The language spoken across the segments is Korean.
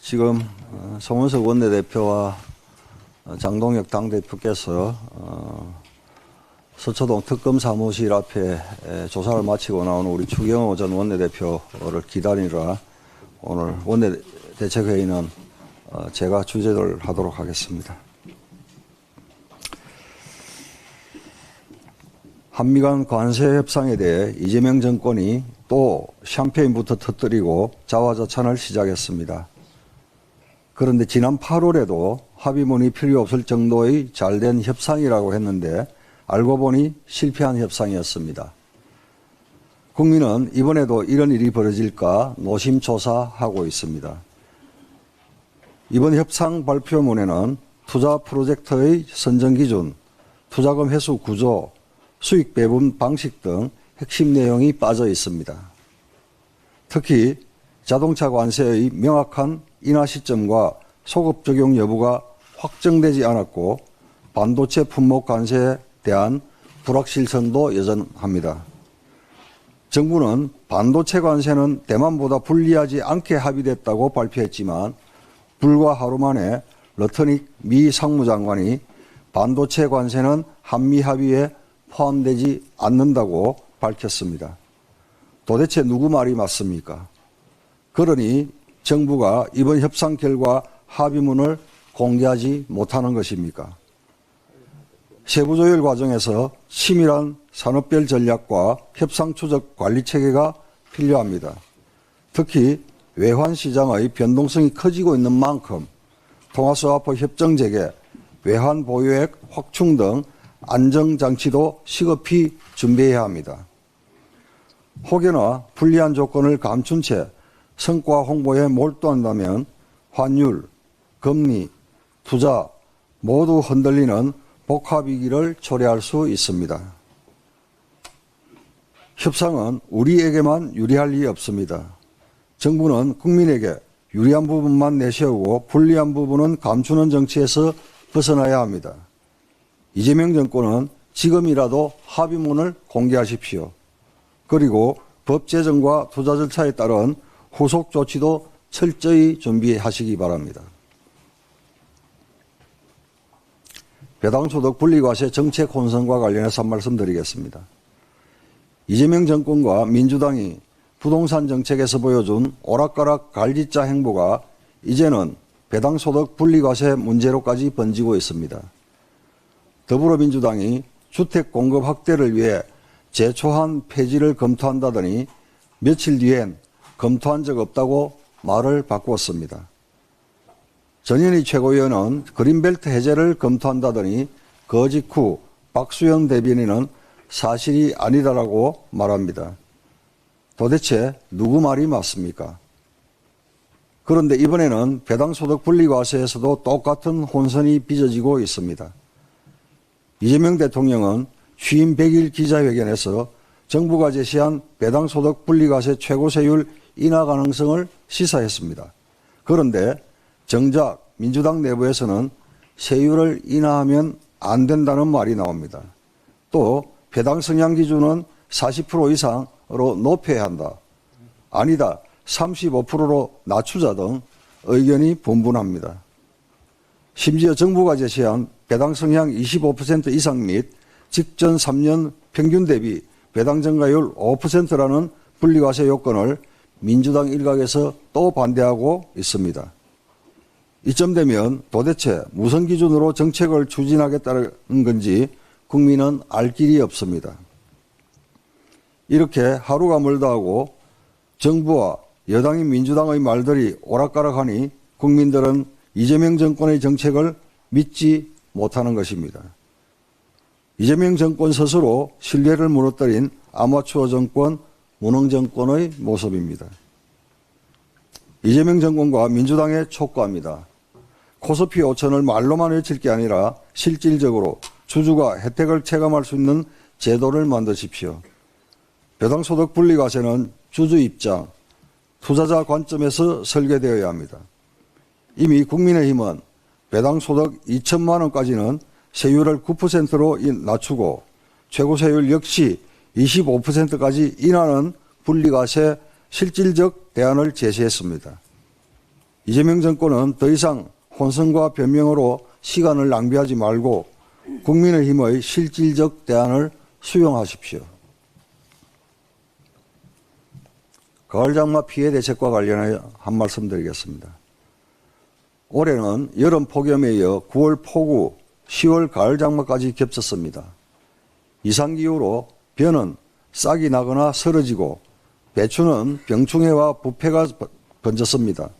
지금 송원석 원내대표와 장동혁 당대표께서 서초동 특검 사무실 앞에 조사를 마치고 나온 우리 추경호 전 원내대표를 기다리느라 오늘 원내대책회의는 제가 주재를 하도록 하겠습니다. 한미 간 관세 협상에 대해 이재명 정권이 또 샴페인부터 터뜨리고 자화자찬을 시작했습니다. 그런데 지난 8월에도 합의문이 필요 없을 정도의 잘된 협상이라고 했는데 알고 보니 실패한 협상이었습니다. 국민은 이번에도 이런 일이 벌어질까 노심초사하고 있습니다. 이번 협상 발표문에는 투자 프로젝트의 선정 기준, 투자금 회수 구조, 수익 배분 방식 등 핵심 내용이 빠져 있습니다. 특히 자동차 관세의 명확한 인하 시점과 소급 적용 여부가 확정되지 않았고 반도체 품목 관세에 대한 불확실성도 여전합니다. 정부는 반도체 관세는 대만보다 불리하지 않게 합의됐다고 발표했지만 불과 하루 만에 러터닉 미 상무장관이 반도체 관세는 한미 합의에 포함되지 않는다고 밝혔습니다. 도대체 누구 말이 맞습니까? 그러니 정부가 이번 협상 결과 합의문을 공개하지 못하는 것입니까? 세부 조율 과정에서 치밀한 산업별 전략과 협상 추적 관리 체계가 필요합니다. 특히 외환 시장의 변동성이 커지고 있는 만큼 통화스와프 협정 재개, 외환 보유액 확충 등 안정장치도 시급히 준비해야 합니다. 혹여나 불리한 조건을 감춘 채 성과 홍보에 몰두한다면 환율, 금리, 투자 모두 흔들리는 복합위기를 초래할 수 있습니다. 협상은 우리에게만 유리할 리 없습니다. 정부는 국민에게 유리한 부분만 내세우고 불리한 부분은 감추는 정치에서 벗어나야 합니다. 이재명 정권은 지금이라도 합의문을 공개하십시오. 그리고 법 제정과 투자 절차에 따른 후속 조치도 철저히 준비하시기 바랍니다. 배당소득 분리과세 정책 혼선과 관련해서 한 말씀 드리겠습니다. 이재명 정권과 민주당이 부동산 정책에서 보여준 오락가락 갈짓자 행보가 이제는 배당소득 분리과세 문제로까지 번지고 있습니다. 더불어민주당이 주택 공급 확대를 위해 제초한 폐지를 검토한다더니 며칠 뒤엔 검토한 적 없다고 말을 바꾸었습니다. 전현희 최고위원은 그린벨트 해제를 검토한다더니 그 직후 박수영 대변인은 사실이 아니다라고 말합니다. 도대체 누구 말이 맞습니까? 그런데 이번에는 배당소득 분리과세에서도 똑같은 혼선이 빚어지고 있습니다. 이재명 대통령은 취임 100일 기자회견에서 정부가 제시한 배당소득 분리과세 최고세율 인하 가능성을 시사했습니다. 그런데 정작 민주당 내부에서는 세율을 인하하면 안 된다는 말이 나옵니다. 또 배당 성향 기준은 40% 이상으로 높여야 한다. 아니다. 35%로 낮추자 등 의견이 분분합니다. 심지어 정부가 제시한 배당 성향 25% 이상 및 직전 3년 평균 대비 배당 증가율 5%라는 분리과세 요건을 민주당 일각에서 또 반대하고 있습니다. 이쯤 되면 도대체 무슨 기준으로 정책을 추진하겠다는 건지 국민은 알 길이 없습니다. 이렇게 하루가 멀다 하고 정부와 여당인 민주당의 말들이 오락가락하니 국민들은 이재명 정권의 정책을 믿지 못하는 것입니다. 이재명 정권 스스로 신뢰를 무너뜨린 아마추어 정권, 무능 정권의 모습입니다. 이재명 정권과 민주당에 촉구합니다. 코스피 5천을 말로만 외칠 게 아니라 실질적으로 주주가 혜택을 체감할 수 있는 제도를 만드십시오. 배당소득 분리과세는 주주 입장, 투자자 관점에서 설계되어야 합니다. 이미 국민의힘은 배당소득 2천만 원까지는 세율을 9%로 낮추고 최고세율 역시 25%까지 인하는 분리과세 실질적 대안을 제시했습니다. 이재명 정권은 더 이상 혼선과 변명으로 시간을 낭비하지 말고 국민의힘의 실질적 대안을 수용하십시오. 가을 장마 피해 대책과 관련하여 한 말씀 드리겠습니다. 올해는 여름 폭염에 이어 9월 폭우, 10월 가을 장마까지 겹쳤습니다. 이상기후로 벼는 싹이 나거나 쓰러지고 배추는 병충해와 부패가 번졌습니다.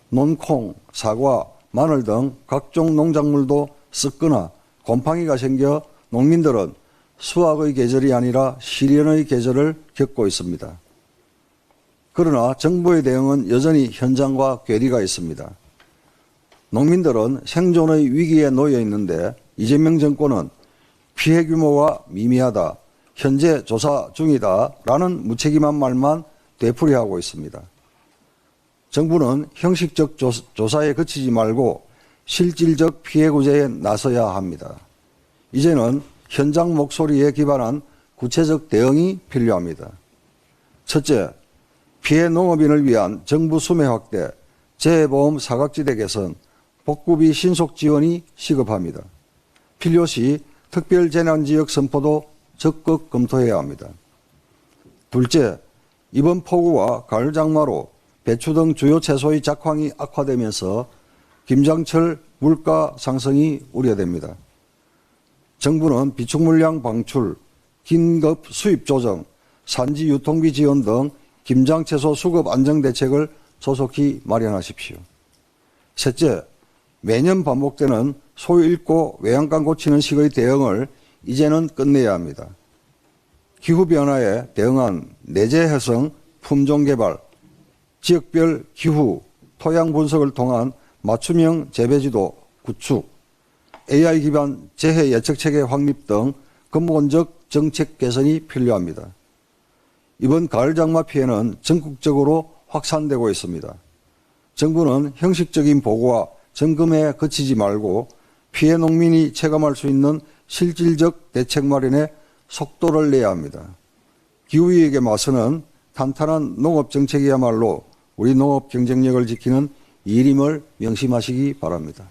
논콩, 사과, 마늘 등 각종 농작물도 썩거나 곰팡이가 생겨 농민들은 수확의 계절이 아니라 실현의 계절을 겪고 있습니다. 그러나 정부의 대응은 여전히 현장과 괴리가 있습니다. 농민들은 생존의 위기에 놓여 있는데 이재명 정권은 피해 규모가 미미하다, 현재 조사 중이다 라는 무책임한 말만 되풀이하고 있습니다. 정부는 형식적 조사에 그치지 말고 실질적 피해 구제에 나서야 합니다. 이제는 현장 목소리에 기반한 구체적 대응이 필요합니다. 첫째, 피해 농업인을 위한 정부 수매 확대, 재해보험 사각지대 개선, 복구비 신속 지원이 시급합니다. 필요시 특별재난지역 선포도 적극 검토해야 합니다. 둘째, 이번 폭우와 가을 장마로 배추 등 주요 채소의 작황이 악화되면서 김장철 물가 상승이 우려됩니다. 정부는 비축물량 방출, 긴급 수입 조정, 산지 유통비 지원 등 김장채소 수급 안정 대책을 조속히 마련하십시오. 셋째, 매년 반복되는 소 잃고 외양간 고치는 식의 대응을 이제는 끝내야 합니다. 기후변화에 대응한 내재 해성, 품종 개발, 지역별 기후, 토양 분석을 통한 맞춤형 재배지도 구축, AI 기반 재해 예측체계 확립 등 근본적 정책 개선이 필요합니다. 이번 가을 장마 피해는 전국적으로 확산되고 있습니다. 정부는 형식적인 보고와 점검에 그치지 말고 피해 농민이 체감할 수 있는 실질적 대책 마련에 속도를 내야 합니다. 기후위기에 맞서는 탄탄한 농업 정책이야말로 우리 농업 경쟁력을 지키는 일임을 명심하시기 바랍니다.